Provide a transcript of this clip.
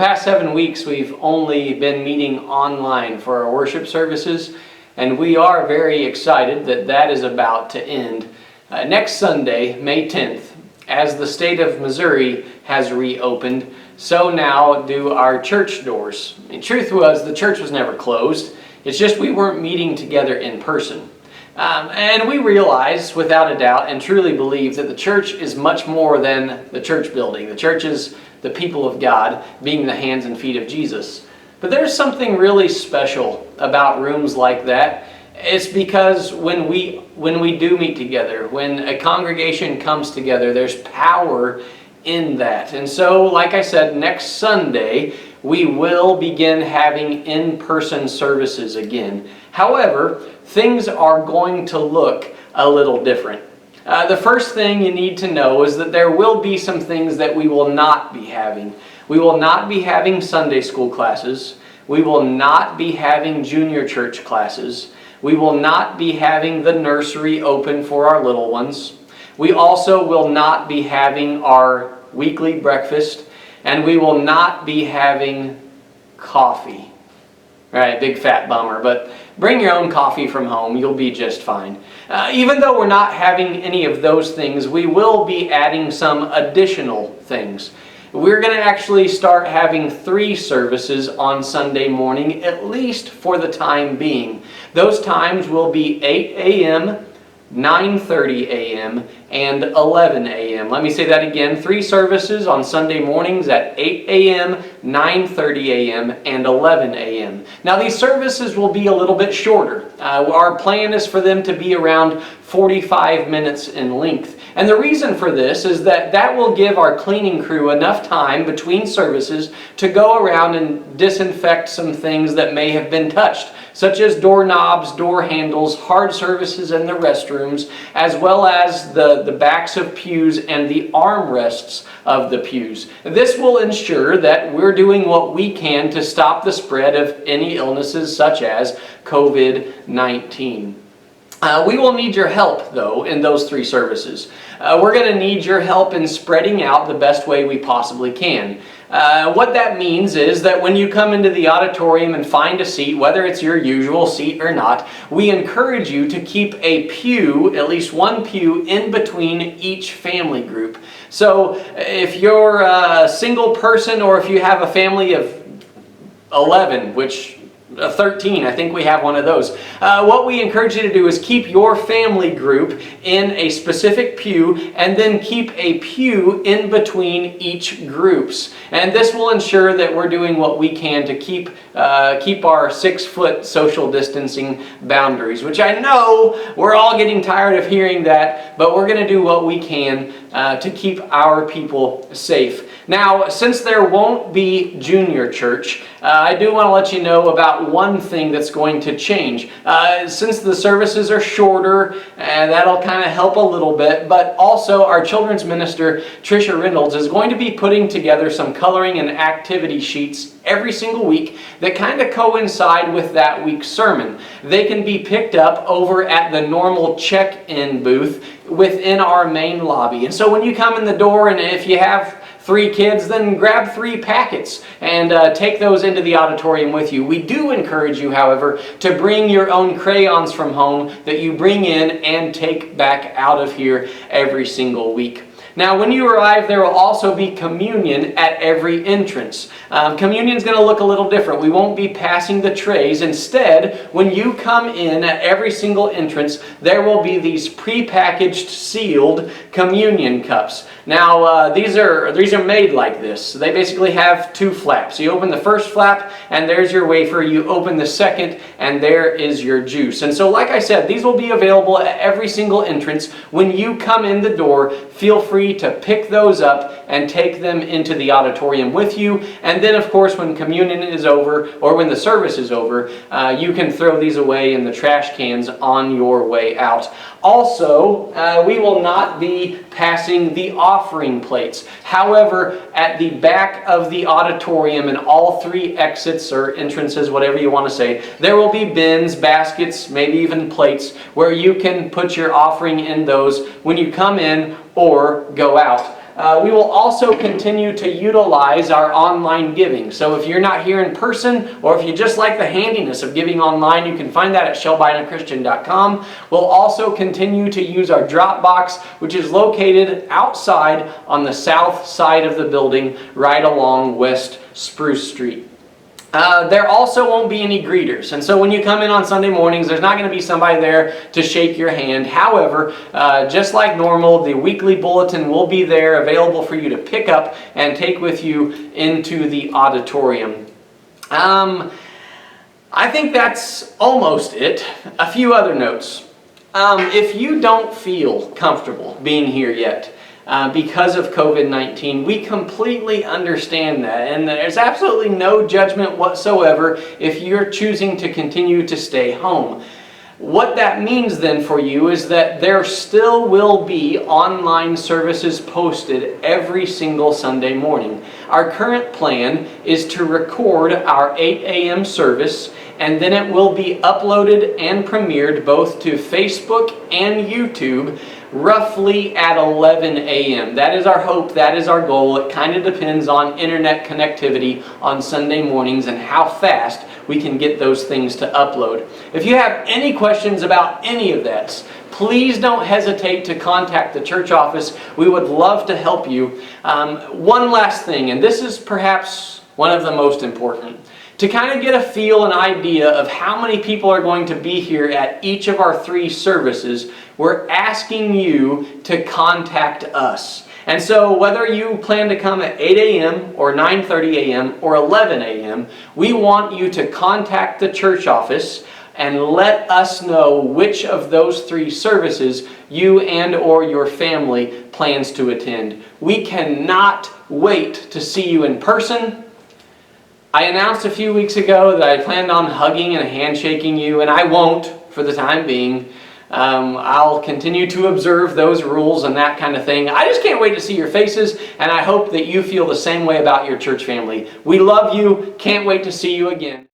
past 7 weeks, we've only been meeting online for our worship services, and we are very excited that that is about to end. Next Sunday, May 10th, as the state of Missouri has reopened, so now do our church doors. The truth was, the church was never closed. It's just we weren't meeting together in person. And we realize, without a doubt, and truly believe that the church is much more than the church building. The church is the people of God, being the hands and feet of Jesus. But there's something really special about rooms like that. It's because when we do meet together, when a congregation comes together, there's power in that. And so, like I said, next Sunday, we will begin having in-person services again. However, things are going to look a little different. The first thing you need to know is that there will be some things that we will not be having. We will not be having Sunday school classes. We will not be having junior church classes. We will not be having the nursery open for our little ones. We also will not be having our weekly breakfast, and we will not be having coffee. All right, big fat bummer, but bring your own coffee from home. You'll be just fine. Even though we're not having any of those things, we will be adding some additional things. We're going to actually start having 3 services on Sunday morning, at least for the time being. Those times will be 8 a.m., 9:30 a.m., and 11 a.m. Let me say that again. 3 services on Sunday mornings at 8 a.m., 9:30 a.m., and 11 a.m. Now these services will be a little bit shorter. Our plan is for them to be around 45 minutes in length. And the reason for this is that will give our cleaning crew enough time between services to go around and disinfect some things that may have been touched, such as doorknobs, door handles, hard surfaces in the restrooms, as well as the backs of pews and the armrests of the pews. This will ensure that we're doing what we can to stop the spread of any illnesses such as COVID-19. We will need your help, though, in those 3 services. We're going to need your help in spreading out the best way we possibly can. What that means is that when you come into the auditorium and find a seat, whether it's your usual seat or not, we encourage you to keep a pew, at least one pew, in between each family group. So if you're a single person, or if you have a family of 11, which 13, I think we have one of those. What we encourage you to do is keep your family group in a specific pew, and then keep a pew in between each groups. And this will ensure that we're doing what we can to keep our 6-foot social distancing boundaries, which I know we're all getting tired of hearing that, but we're going to do what we can to keep our people safe. Now, since there won't be junior church, I do want to let you know about one thing that's going to change. Since the services are shorter, that'll kind of help a little bit, but also our children's minister, Trisha Reynolds, is going to be putting together some coloring and activity sheets every single week that kind of coincide with that week's sermon. They can be picked up over at the normal check-in booth within our main lobby. And so when you come in the door, and if you have 3 kids, then grab 3 packets and take those into the auditorium with you. We do encourage you, however, to bring your own crayons from home that you bring in and take back out of here every single week. Now, when you arrive, there will also be communion at every entrance. Communion is going to look a little different. We won't be passing the trays. Instead, when you come in at every single entrance, there will be these pre-packaged, sealed communion cups. Now, these are made like this. They basically have 2 flaps. You open the first flap, and there's your wafer. You open the second, and there is your juice. And so, like I said, these will be available at every single entrance. When you come in the door, feel free to pick those up and take them into the auditorium with you. And then, of course, when communion is over, or when the service is over, you can throw these away in the trash cans on your way out. Also, we will not be passing the offering plates. However, at the back of the auditorium, in all 3 exits or entrances, whatever you want to say, there will be bins, baskets, maybe even plates, where you can put your offering in those when you come in or go out. We will also continue to utilize our online giving. So if you're not here in person, or if you just like the handiness of giving online, you can find that at shelbinachristian.com. We'll also continue to use our drop box, which is located outside on the south side of the building, right along West Spruce Street. There also won't be any greeters, and so when you come in on Sunday mornings, there's not going to be somebody there to shake your hand. However, just like normal, the weekly bulletin will be there available for you to pick up and take with you into the auditorium. I think that's almost it. A few other notes. If you don't feel comfortable being here yet, because of COVID-19, we completely understand that, and there's absolutely no judgment whatsoever if you're choosing to continue to stay home. What that means then for you is that there still will be online services posted every single Sunday morning. Our current plan is to record our 8 a.m. service, and then it will be uploaded and premiered both to Facebook and YouTube roughly at 11 a.m. That is our hope, that is our goal. It kind of depends on internet connectivity on Sunday mornings and how fast we can get those things to upload. If you have any questions about any of that, please don't hesitate to contact the church office. We would love to help you. One last thing, and this is perhaps one of the most important. To kind of get a feel and idea of how many people are going to be here at each of our 3 services, we're asking you to contact us. And so whether you plan to come at 8 a.m. or 9:30 a.m. or 11 a.m., we want you to contact the church office and let us know which of those 3 services you and or your family plans to attend. We cannot wait to see you in person. I announced a few weeks ago that I planned on hugging and handshaking you, and I won't for the time being. I'll continue to observe those rules and that kind of thing. I just can't wait to see your faces, and I hope that you feel the same way about your church family. We love you. Can't wait to see you again.